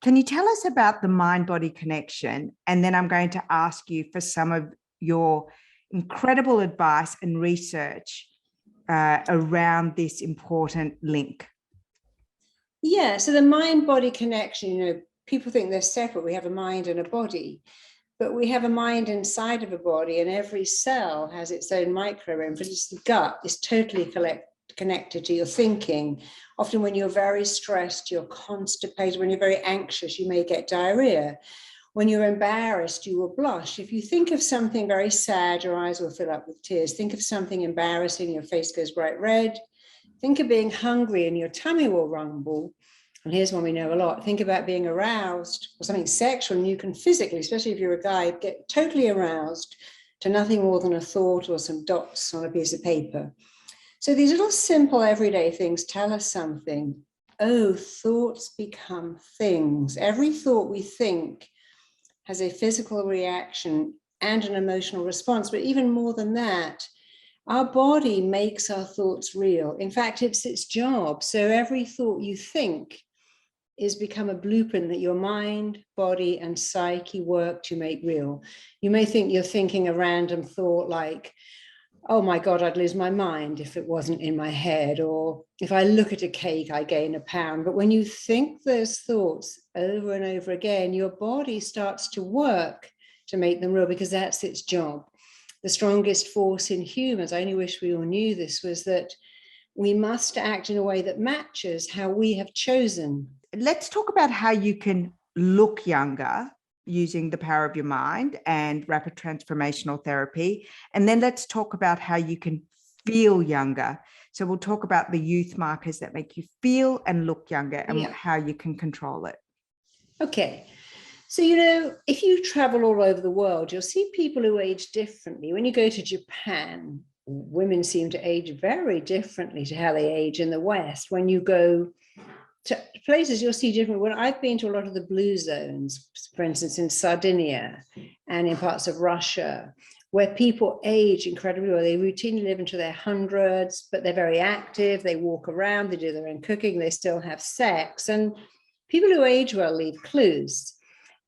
Can you tell us about the mind-body connection? And then I'm going to ask you for some of your incredible advice and research around this important link. Yeah, so the mind-body connection, people think they're separate. We have a mind and a body, but we have a mind inside of a body, and every cell has its own microbiome. For instance, the gut is totally connected to your thinking. Often when you're very stressed, you're constipated. When you're very anxious, you may get diarrhea. When you're embarrassed, you will blush. If you think of something very sad, your eyes will fill up with tears. Think of something embarrassing, your face goes bright red. Think of being hungry and your tummy will rumble. And here's one we know a lot. Think about being aroused or something sexual, and you can physically, especially if you're a guy, get totally aroused to nothing more than a thought or some dots on a piece of paper. So these little simple everyday things tell us something. Oh, thoughts become things. Every thought we think has a physical reaction and an emotional response. But even more than that, our body makes our thoughts real. In fact, it's its job. So every thought you think is become a blueprint that your mind, body, and psyche work to make real. You may think you're thinking a random thought like, oh my God, I'd lose my mind if it wasn't in my head, or if I look at a cake, I gain a pound. But when you think those thoughts over and over again, your body starts to work to make them real, because that's its job. The strongest force in humans, I only wish we all knew this, was that we must act in a way that matches how we have chosen. Let's talk about how you can look younger using the power of your mind and rapid transformational therapy. And then let's talk about how you can feel younger. So we'll talk about the youth markers that make you feel and look younger, and how you can control it. Okay. So, if you travel all over the world, you'll see people who age differently. When you go to Japan, women seem to age very differently to how they age in the West. When you go to places, you'll see different. When I've been to a lot of the blue zones, for instance, in Sardinia and in parts of Russia, where people age incredibly well. They routinely live into their hundreds, but they're very active. They walk around, they do their own cooking, they still have sex. And people who age well leave clues.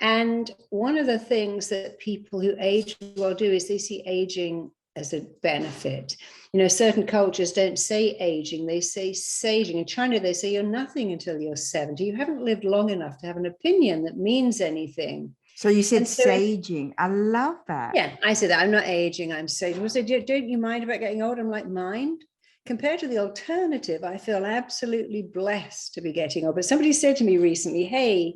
And one of the things that people who age well do is they see aging as a benefit. Certain cultures don't say aging, they say saging. In China, they say you're nothing until you're 70. You haven't lived long enough to have an opinion that means anything. So you said saging. I love that. Yeah, I said that. I'm not aging, I'm saging. People say, don't you mind about getting old? I'm like, mind? Compared to the alternative, I feel absolutely blessed to be getting old. But somebody said to me recently, hey,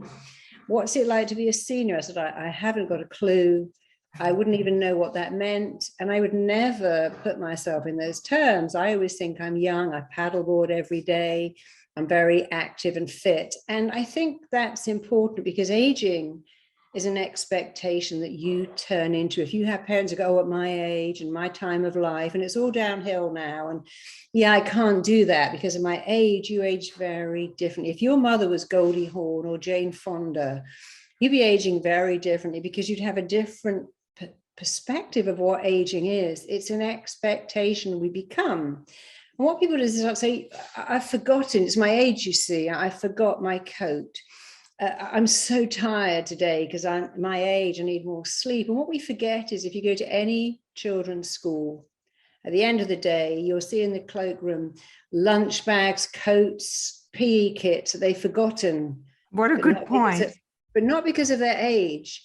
what's it like to be a senior? I said, I haven't got a clue. I wouldn't even know what that meant. And I would never put myself in those terms. I always think I'm young. I paddleboard every day. I'm very active and fit. And I think that's important, because aging is an expectation that you turn into. If you have parents who go, at my age and my time of life, and it's all downhill now, and I can't do that because of my age, you age very differently. If your mother was Goldie Hawn or Jane Fonda, you'd be aging very differently, because you'd have a different perspective of what aging is. It's an expectation we become. And what people do is say, I've forgotten, it's my age, you see, I forgot my coat. I'm so tired today because I'm my age, I need more sleep. And what we forget is, if you go to any children's school, at the end of the day, you'll see in the cloakroom lunch bags, coats, PE kits that they've forgotten. What a good point. But not because of their age.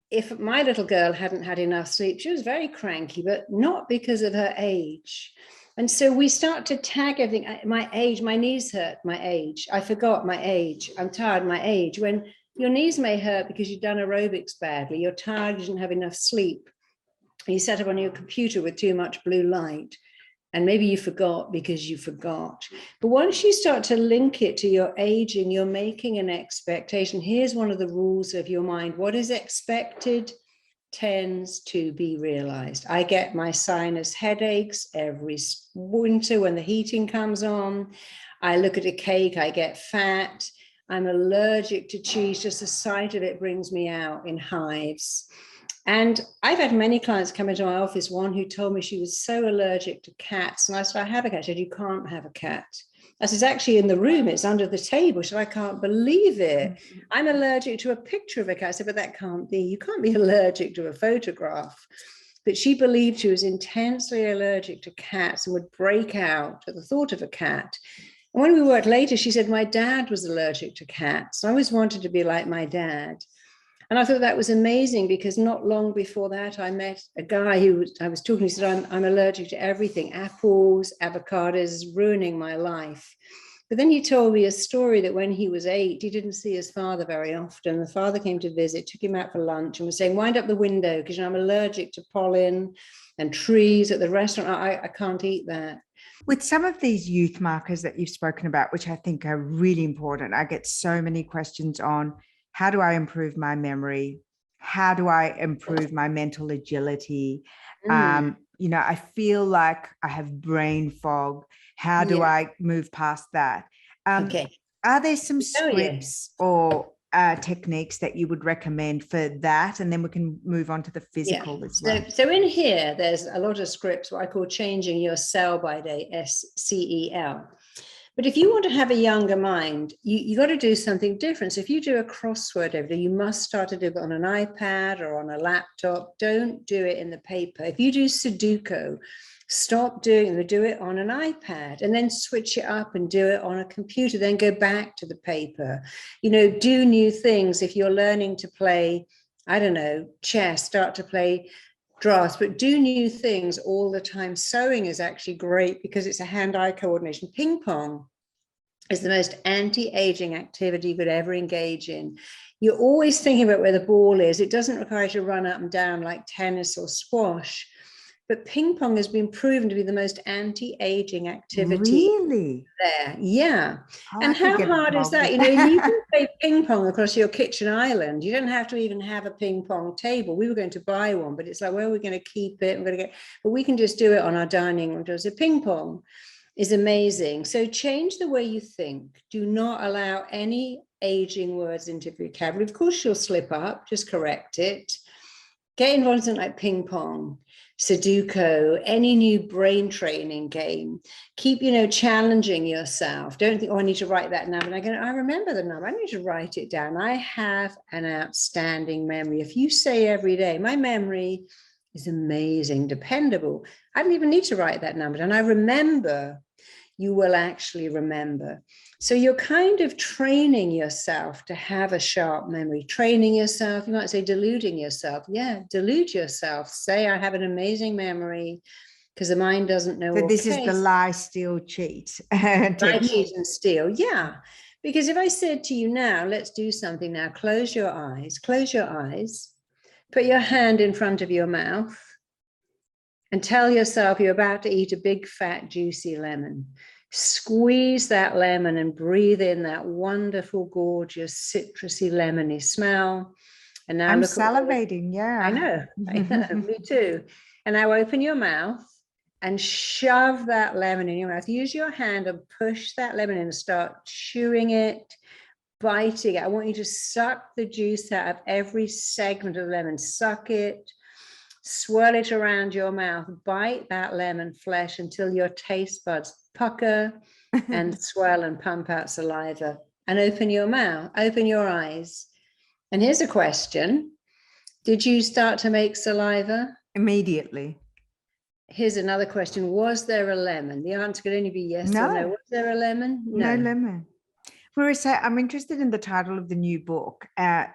If my little girl hadn't had enough sleep, she was very cranky, but not because of her age. And so we start to tag everything. My age, my knees hurt, my age. I forgot my age. I'm tired, my age. When your knees may hurt because you've done aerobics badly, you're tired, you didn't have enough sleep. You sat up on your computer with too much blue light, and maybe you forgot because you forgot. But once you start to link it to your aging, you're making an expectation. Here's one of the rules of your mind. What is expected tends to be realized. I get my sinus headaches every winter when the heating comes on. I look at a cake, I get fat. I'm allergic to cheese. Just the sight of it brings me out in hives. And I've had many clients come into my office, one who told me she was so allergic to cats. And I said, I have a cat. She said, you can't have a cat. I said, it's actually in the room, it's under the table. She said, I can't believe it. I'm allergic to a picture of a cat. I said, but that can't be. You can't be allergic to a photograph. But she believed she was intensely allergic to cats and would break out at the thought of a cat. And when we worked later, she said, my dad was allergic to cats. I always wanted to be like my dad. And I thought that was amazing, because not long before that, I met a guy who I was talking to. He said, I'm allergic to everything. Apples, avocados, ruining my life. But then he told me a story that when he was 8, he didn't see his father very often. The father came to visit, took him out for lunch, and was saying, wind up the window, because I'm allergic to pollen and trees at the restaurant. I can't eat that. With some of these youth markers that you've spoken about, which I think are really important, I get so many questions on, how do I improve my memory? How do I improve my mental agility? I feel like I have brain fog. How do I move past that? Okay. Are there some scripts or techniques that you would recommend for that? And then we can move on to the physical as well. So in here, there's a lot of scripts, what I call changing your cell by day, SCEL. But if you want to have a younger mind, you got to do something different. So if you do a crossword every day, you must start to do it on an iPad or on a laptop. Don't do it in the paper. If you do Sudoku, stop doing it, do it on an iPad, and then switch it up and do it on a computer, then go back to the paper. Do new things. If you're learning to play, I don't know, chess, start to play drafts, but do new things all the time. Sewing is actually great because it's a hand-eye coordination. Ping pong is the most anti-aging activity you could ever engage in. You're always thinking about where the ball is. It doesn't require you to run up and down like tennis or squash, but ping pong has been proven to be the most anti-aging activity. Really? There, yeah. And how hard is that? You can play ping pong across your kitchen island. You don't have to even have a ping pong table. We were going to buy one, but it's like, where are we going to keep it? But we can just do it on our dining room. So ping pong is amazing. So change the way you think. Do not allow any aging words into vocabulary. Of course, you'll slip up. Just correct it. Get involved in something like ping pong, Sudoku, any new brain training game. Keep, challenging yourself. Don't think, I need to write that number. And I remember the number. I need to write it down. I have an outstanding memory. If you say every day, my memory is amazing, dependable, I don't even need to write that number. And I remember, you will actually remember. So you're kind of training yourself to have a sharp memory, training yourself. You might say deluding yourself. Yeah, delude yourself. Say, I have an amazing memory, because the mind doesn't know. So this is the lie, steal, cheat. Lie, cheat, and steal. Yeah. Because if I said to you now, let's do something now, close your eyes, put your hand in front of your mouth, and tell yourself you're about to eat a big, fat, juicy lemon. Squeeze that lemon and breathe in that wonderful, gorgeous, citrusy, lemony smell. And now I'm salivating. Yeah, I know, me too. And now open your mouth and shove that lemon in your mouth. Use your hand and push that lemon in and start chewing it, biting it. I want you to suck the juice out of every segment of the lemon. Suck it. Swirl it around your mouth, bite that lemon flesh until your taste buds pucker and swell and pump out saliva, and open your mouth, open your eyes. And here's a question. Did you start to make saliva? Immediately. Here's another question. Was there a lemon? The answer could only be yes or no. Was there a lemon? No lemon. Marisa, I'm interested in the title of the new book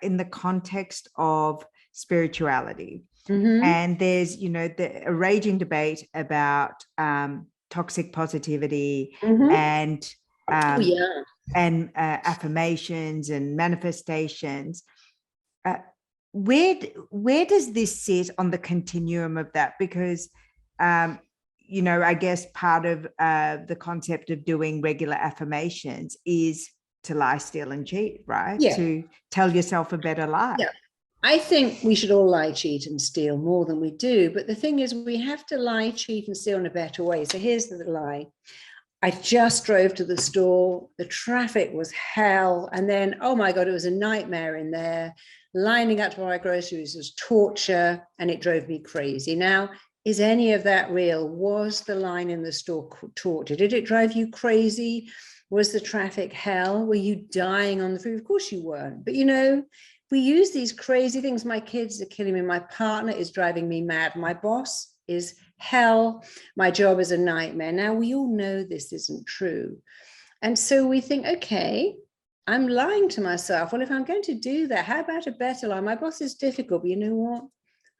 in the context of spirituality. And there's, a raging debate about toxic positivity and affirmations and manifestations. Where does this sit on the continuum of that? Because, I guess part of the concept of doing regular affirmations is to lie, steal, and cheat, right? Yeah. To tell yourself a better life. Yeah. I think we should all lie, cheat, and steal more than we do. But the thing is, we have to lie, cheat, and steal in a better way. So here's the lie. I just drove to the store. The traffic was hell. And then, oh my God, it was a nightmare in there. Lining up to buy groceries was torture, and it drove me crazy. Now, is any of that real? Was the line in the store torture? Did it drive you crazy? Was the traffic hell? Were you dying on the freeway? Of course you weren't. But, you know, we use these crazy things. My kids are killing me. My partner is driving me mad. My boss is hell. My job is a nightmare. Now, we all know this isn't true. And so we think, okay, I'm lying to myself. Well, if I'm going to do that, how about a better lie? My boss is difficult, but you know what?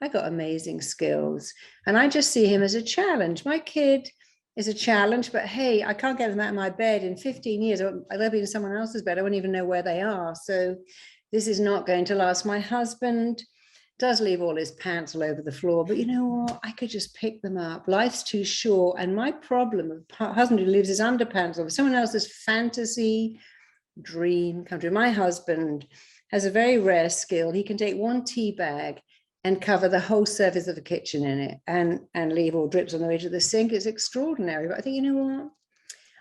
I got amazing skills. And I just see him as a challenge. My kid is a challenge, but hey, I can't get them out of my bed in 15 years. They'll be in someone else's bed. I won't even know where they are. So this is not going to last. My husband does leave all his pants all over the floor, but you know what? I could just pick them up. Life's too short. And my problem with a husband who leaves his underpants over someone else's fantasy dream come true. My husband has a very rare skill. He can take one tea bag and cover the whole surface of the kitchen in it and leave all drips on the edge of the sink. It's extraordinary. But I think, you know what?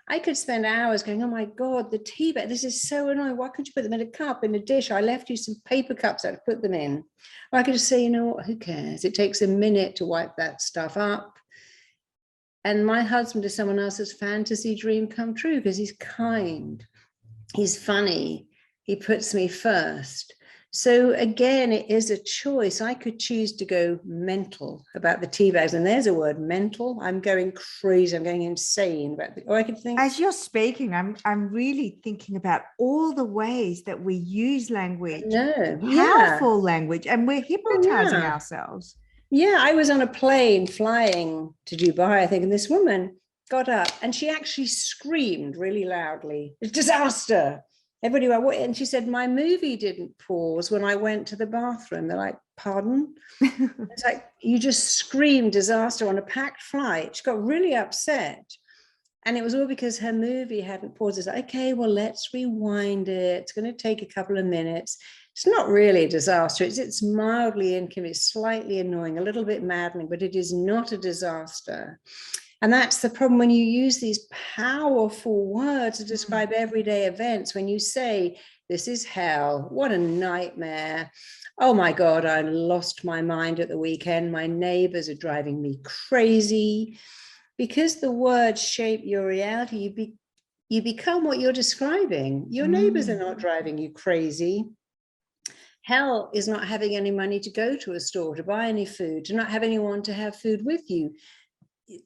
I could spend hours going, oh my God, the tea bag, this is so annoying. Why couldn't you put them in a cup, in a dish? I left you some paper cups I could put them in. Or I could just say, you know what, who cares? It takes a minute to wipe that stuff up. And my husband is someone else's fantasy dream come true because he's kind, he's funny, he puts me first. So again, it is a choice. I could choose to go mental about the tea bags, and there's a word, mental. I'm going crazy. I'm going insane about it. Or I could think. As you're speaking, I'm really thinking about all the ways that we use language, powerful language, and we're hypnotizing ourselves. Yeah, I was on a plane flying to Dubai, I think, and this woman got up and she actually screamed really loudly, "It's disaster." Everybody went, what? And she said, my movie didn't pause when I went to the bathroom. They're like, pardon? It's like, you just screamed disaster on a packed flight. She got really upset. And it was all because her movie hadn't paused. It's like, okay, well, let's rewind it. It's going to take a couple of minutes. It's not really a disaster. It's mildly inconvenient, slightly annoying, a little bit maddening, but it is not a disaster. And that's the problem when you use these powerful words to describe everyday events. When you say, this is hell, what a nightmare. Oh my God, I lost my mind at the weekend. My neighbors are driving me crazy. Because the words shape your reality, you become what you're describing. Your neighbors are not driving you crazy. Hell is not having any money to go to a store to buy any food, to not have anyone to have food with you.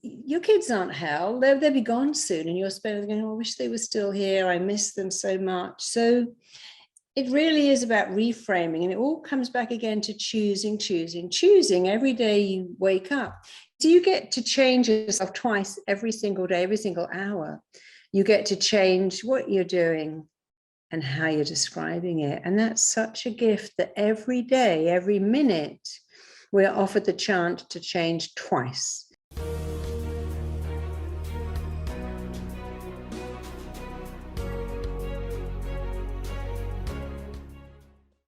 Your kids aren't hell. They'll be gone soon, and you're spending going, oh, I wish they were still here. I miss them so much. So it really is about reframing, and it all comes back again to choosing every day you wake up. So you get to change yourself twice every single day, every single hour. You get to change what you're doing and how you're describing it. And that's such a gift that every day, every minute, we're offered the chance to change twice.